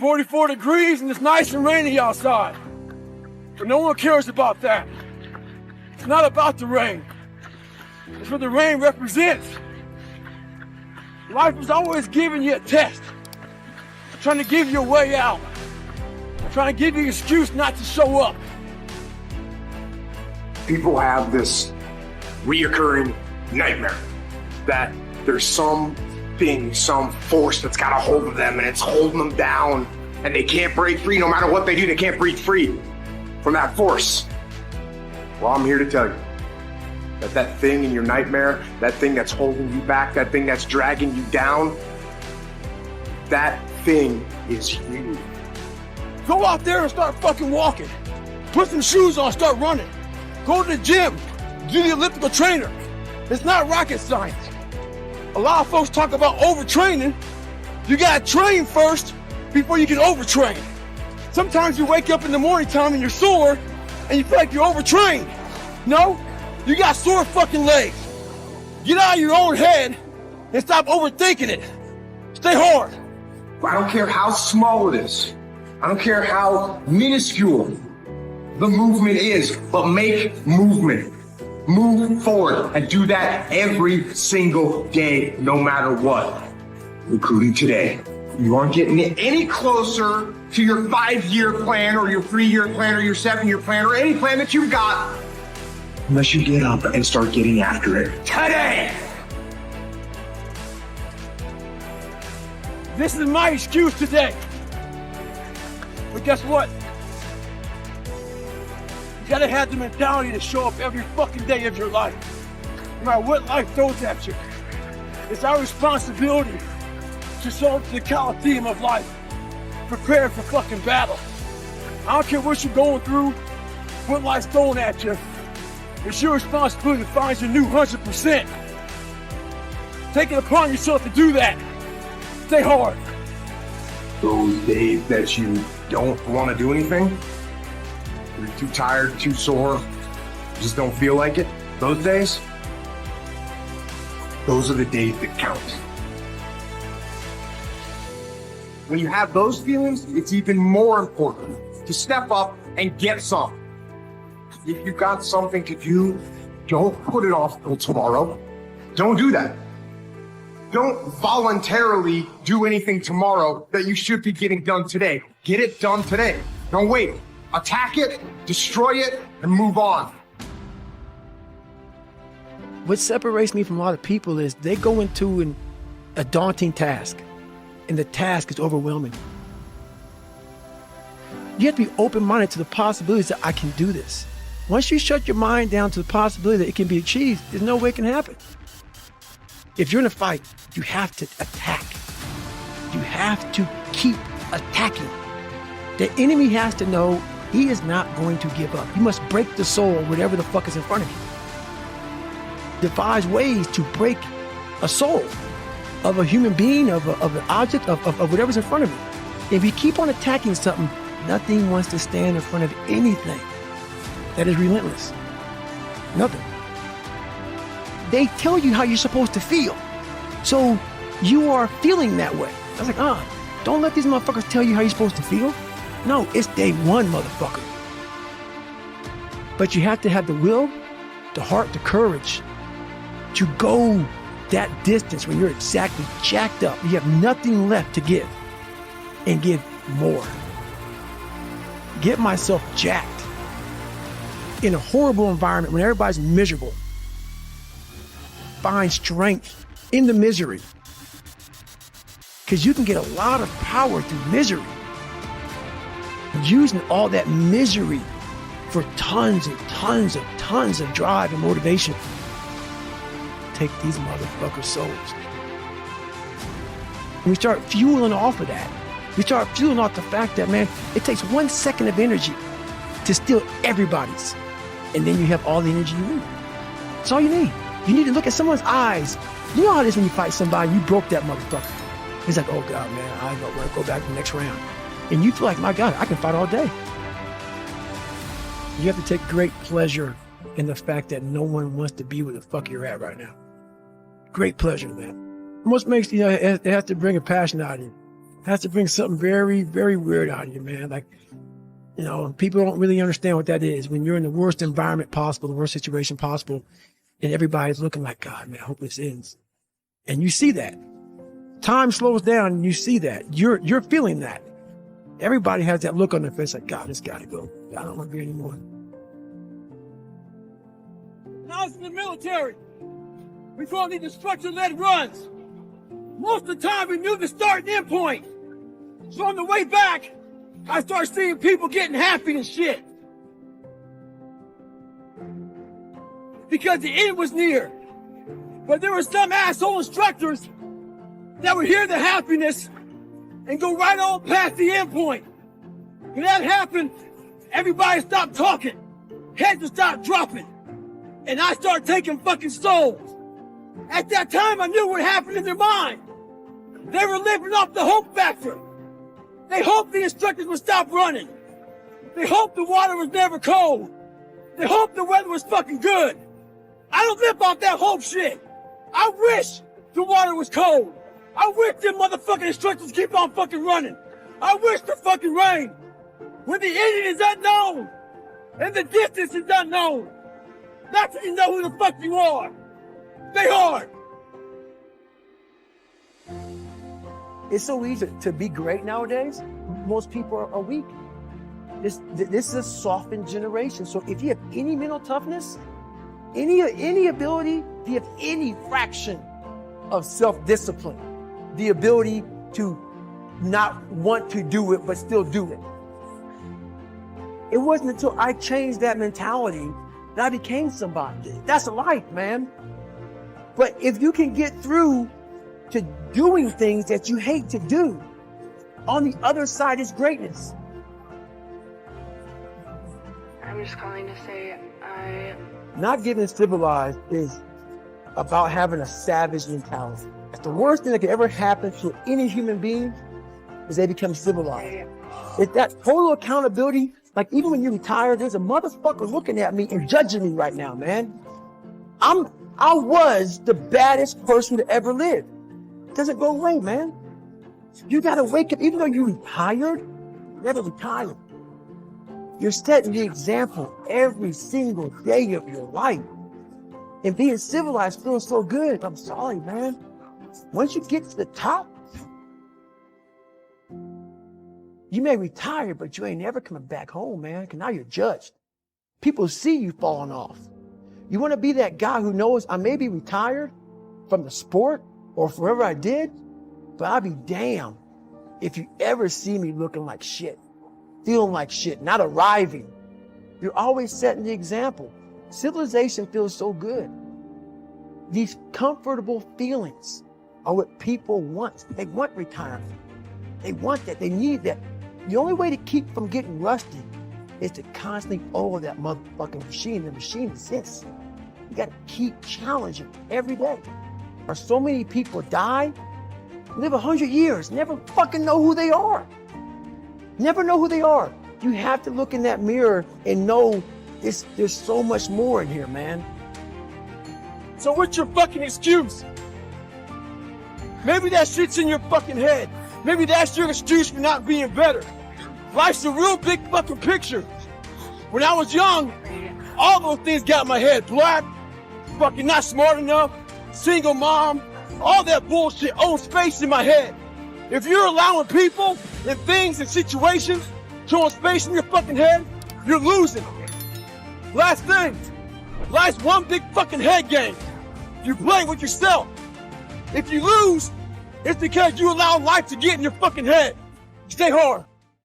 44 degrees and it's nice and rainy outside. But no one cares about that. It's not about the rain. It's what the rain represents. Life is always giving you a test. Trying to give you a way out. Trying to give you an excuse not to show up. People have this reoccurring nightmare that there's something, some force that's got a hold of them and it's holding them down and they can't break free. No matter what they do, they can't break free from that force. Well, I'm here to tell you that that thing in your nightmare, that thing that's holding you back, that thing that's dragging you down, that thing is you. Go out there and start fucking walking. Put some shoes on, start running. Go to the gym, do the elliptical trainer. It's not rocket science. A lot of folks talk about overtraining. You gotta train first before you can overtrain. Sometimes you wake up in the morning time and you're sore and you feel like you're overtrained. No, you got sore fucking legs. Get out of your own head and stop overthinking it. Stay hard. I don't care how small it is. I don't care how minuscule the movement is, but make movement. Move forward and do that every single day, no matter what, including today. You aren't getting any closer to your 5-year plan or your 3-year plan or your 7-year plan or any plan that you've got unless you get up and start getting after it today. This is my excuse today. But guess what? You gotta have the mentality to show up every fucking day of your life. No matter what life throws at you. It's our responsibility to show up to the Coliseum of life. Prepare for fucking battle. I don't care what you're going through, what life's throwing at you. It's your responsibility to find your new 100%. Take it upon yourself to do that. Stay hard. Those days that you don't want to do anything, you're too tired, too sore, just don't feel like it, those days, those are the days that count. When you have those feelings, it's even more important to step up and get some. If you've got something to do, don't put it off till tomorrow. Don't do that. Don't voluntarily do anything tomorrow that you should be getting done today. Get it done today. Don't wait. Attack it, destroy it, and move on. What separates me from a lot of people is they go into a daunting task, and the task is overwhelming. You have to be open-minded to the possibilities that I can do this. Once you shut your mind down to the possibility that it can be achieved, there's no way it can happen. If you're in a fight, you have to attack. You have to keep attacking. The enemy has to know he is not going to give up. You must break the soul, whatever the fuck is in front of you. Devise ways to break a soul of a human being, of an object, of whatever's in front of you. If you keep on attacking something, nothing wants to stand in front of anything that is relentless. Nothing. They tell you how you're supposed to feel. So you are feeling that way. I was like, don't let these motherfuckers tell you how you're supposed to feel. No, it's day one, motherfucker. But you have to have the will, the heart, the courage to go that distance when you're exactly jacked up. You have nothing left to give and give more. Get myself jacked in a horrible environment when everybody's miserable. Find strength in the misery. Because you can get a lot of power through misery. Using all that misery for tons and tons and tons of drive and motivation. Take these motherfuckers' souls. And we start fueling off of that. We start fueling off the fact that, man, it takes 1 second of energy to steal everybody's. And then you have all the energy you need. That's all you need. You need to look at someone's eyes. You know how it is when you fight somebody, you broke that motherfucker. He's like, oh God, man, I don't want to go back to the next round. And you feel like, my God, I can fight all day. You have to take great pleasure in the fact that no one wants to be where the fuck you're at right now. Great pleasure, man. What makes, it has to bring a passion out of you. has to bring something very, very weird out of you, man. Like, you know, people don't really understand what that is. When you're in the worst environment possible, the worst situation possible, and everybody's looking like, God, man, I hope this ends. And you see that. Time slows down and you see that. You're feeling that. Everybody has that look on their face like, God, it's gotta go. I don't want to be anymore. When I was in the military, we called these instructor-led runs. Most of the time we knew the start and end point. So on the way back, I started seeing people getting happy and shit. Because the end was near. But there were some asshole instructors that would hear the happiness and go right on past the end point. When that happened, everybody stopped talking. Heads would stop dropping. And I started taking fucking souls. At that time, I knew what happened in their mind. They were living off the hope factor. They hoped the instructors would stop running. They hoped the water was never cold. They hoped the weather was fucking good. I don't live off that hope shit. I wish the water was cold. I wish them motherfucking instructors keep on fucking running. I wish the fucking rain. When the ending is unknown and the distance is unknown, that's when you know who the fuck you are. Stay hard. It's so easy to be great nowadays. Most people are weak. This is a softened generation. So if you have any mental toughness, any ability, if you have any fraction of self-discipline, the ability to not want to do it but still do it. It wasn't until I changed that mentality that I became somebody. That's life, man. But if you can get through to doing things that you hate to do, on the other side is greatness. I'm just calling to say Not getting civilized is about having a savage mentality. That's the worst thing that could ever happen to any human being is they become civilized. It's that total accountability. Like even when you retire, there's a motherfucker looking at me and judging me right now, man. I was the baddest person to ever live. It doesn't go away, man. You gotta wake up, even though you're retired, you're never retired. You're setting the example every single day of your life. And being civilized feels so good. I'm sorry, man. Once you get to the top, you may retire, but you ain't never coming back home, man, because now you're judged. People see you falling off. You want to be that guy who knows I may be retired from the sport or wherever I did, but I'll be damned if you ever see me looking like shit, feeling like shit, not arriving. You're always setting the example. Civilization feels so good. These comfortable feelings are what people want. They want retirement. They want that. They need that. The only way to keep from getting rusty is to constantly oil that motherfucking machine. The machine exists. You got to keep challenging every day. Or so many people die, live 100 years, never fucking know who they are. Never know who they are. You have to look in that mirror and know there's so much more in here, man. So what's your fucking excuse? Maybe that shit's in your fucking head. Maybe that's your excuse for not being better. Life's a real big fucking picture. When I was young, all those things got in my head. Black, fucking not smart enough, single mom, all that bullshit owns space in my head. If you're allowing people and things and situations to own space in your fucking head, you're losing. Last thing, life's one big fucking head game. You play with yourself. If you lose, it's because you allow life to get in your fucking head. Stay hard.